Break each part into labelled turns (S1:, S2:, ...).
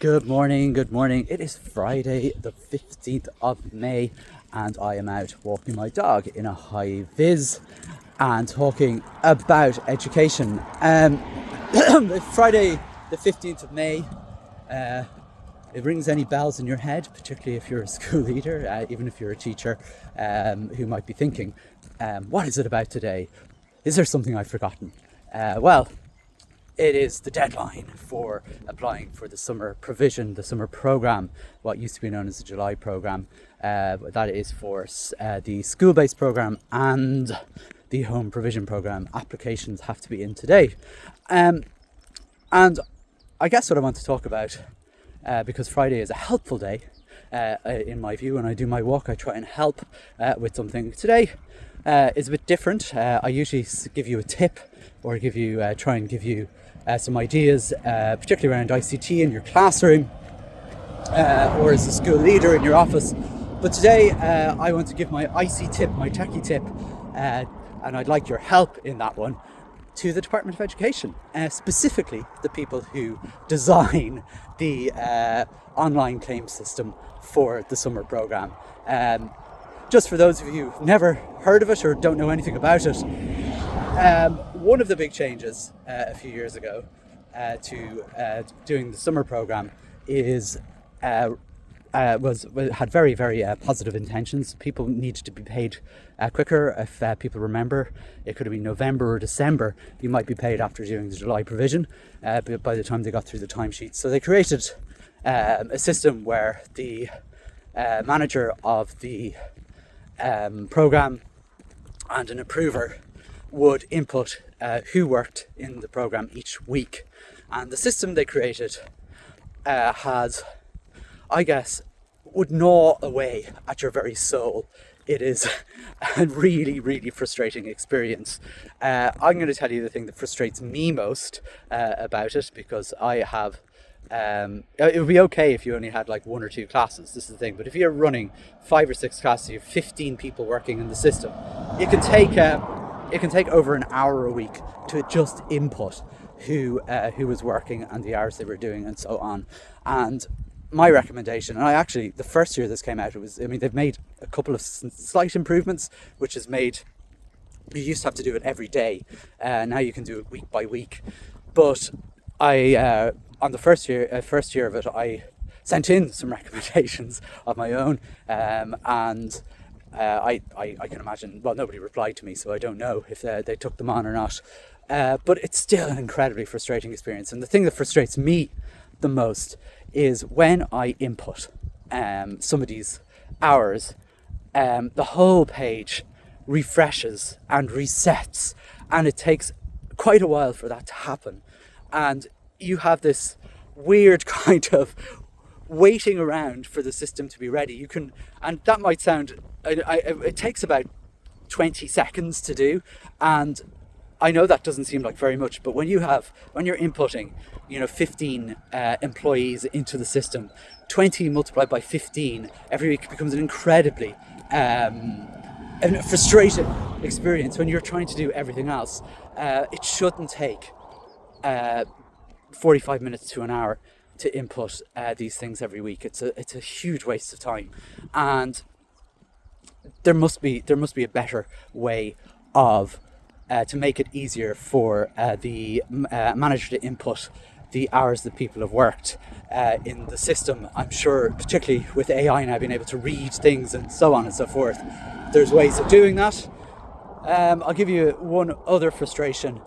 S1: Good morning. It is Friday the 15th of May and I am out walking my dog in a high vis and talking about education. Friday the 15th of May, it rings any bells in your head, particularly if you're a school leader, even if you're a teacher who might be thinking, what is it about today? Is there something I've forgotten? Well, it is the deadline for applying for the summer provision, the summer programme, what used to be known as the July programme. That is for the school-based programme and the home provision programme. Applications have to be in today. And I guess what I want to talk about, because Friday is a helpful day, in my view, when I do my walk, I try and help with something. Today is a bit different. I usually give you a tip or try and give you some ideas, particularly around ICT in your classroom or as a school leader in your office. But today I want to give my IC tip, my techie tip, and I'd like your help in that one, to the Department of Education, specifically the people who design the online claim system for the summer programme. Just for those of you who've never heard of it or don't know anything about it, one of the big changes a few years ago to doing the summer programme is had very, very positive intentions. People needed to be paid quicker. If people remember, it could have been November or December. You might be paid after doing the July provision, but by the time they got through the timesheets. So they created a system where the manager of the programme and an approver would input who worked in the programme each week. And the system they created would gnaw away at your very soul. It is a really, really frustrating experience. I'm going to tell you the thing that frustrates me most about it, because I have it would be okay if you only had like one or two classes. This is the thing. But if you're running 5 or 6 classes, you have 15 people working in the system. It can take over an hour a week to just input who was working and the hours they were doing and so on. And my recommendation, and the first year this came out, they've made a couple of slight improvements, which has made, you used to have to do it every day. Now you can do it week by week. But on the first year of it, I sent in some recommendations of my own, and I can imagine, well, nobody replied to me, so I don't know if they took them on or not. But it's still an incredibly frustrating experience. And the thing that frustrates me the most is when I input some of these hours, the whole page refreshes and resets, and it takes quite a while for that to happen. And you have this weird kind of waiting around for the system to be ready. And that might sound, it takes about 20 seconds to do, and I know that doesn't seem like very much, but when you're inputting 15 employees into the system, 20 multiplied by 15 every week becomes an incredibly frustrating experience when you're trying to do everything else. It shouldn't take 45 minutes to an hour to input these things every week. It's a huge waste of time, and there must be a better way of to make it easier for the manager to input the hours that people have worked in the system. I'm sure, particularly with AI now being able to read things and so on and so forth, there's ways of doing that. I'll give you one other frustration.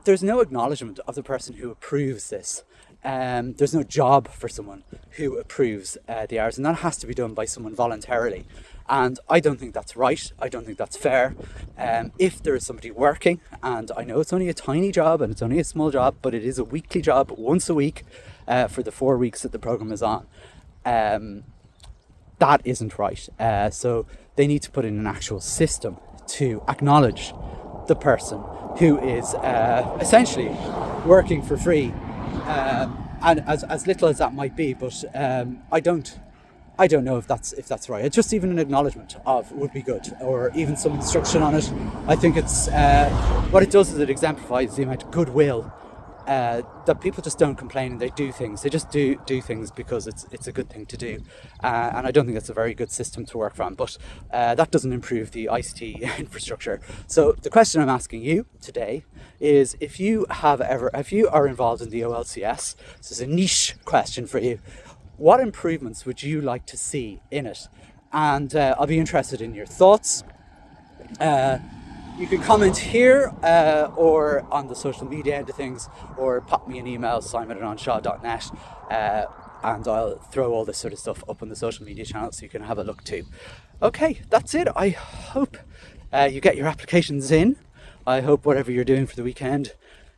S1: There's no acknowledgement of the person who approves this. There's no job for someone who approves the hours, and that has to be done by someone voluntarily. And I don't think that's right. I don't think that's fair. If there is somebody working, and I know it's only a tiny job and it's only a small job, but it is a weekly job once a week for the 4 weeks that the programme is on, that isn't right. So they need to put in an actual system to acknowledge the person who is essentially working for free, and as little as that might be. But I don't know if that's right. Just even an acknowledgement of would be good, or even some instruction on it. I think it's what it does is it exemplifies the amount of goodwill that people just don't complain and they do things. They just do things because it's a good thing to do, and I don't think that's a very good system to work from. But that doesn't improve the ICT infrastructure. So the question I'm asking you today is, if you are involved in the OLCS, this is a niche question for you. What improvements would you like to see in it? And I'll be interested in your thoughts. You can comment here or on the social media end of things, or pop me an email, simon@onshaw.net, and I'll throw all this sort of stuff up on the social media channel so you can have a look too. Okay, that's it. I hope you get your applications in. I hope whatever you're doing for the weekend,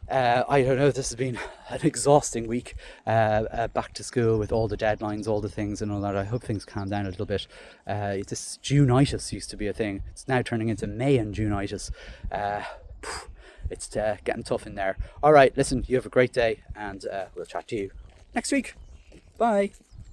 S1: I don't know, this has been an exhausting week, back to school with all the deadlines, all the things and all that. I hope things calm down a little bit. This June-itis used to be a thing. It's now turning into May and June-itis. It's getting tough in there. All right, listen, you have a great day, and we'll chat to you next week. Bye.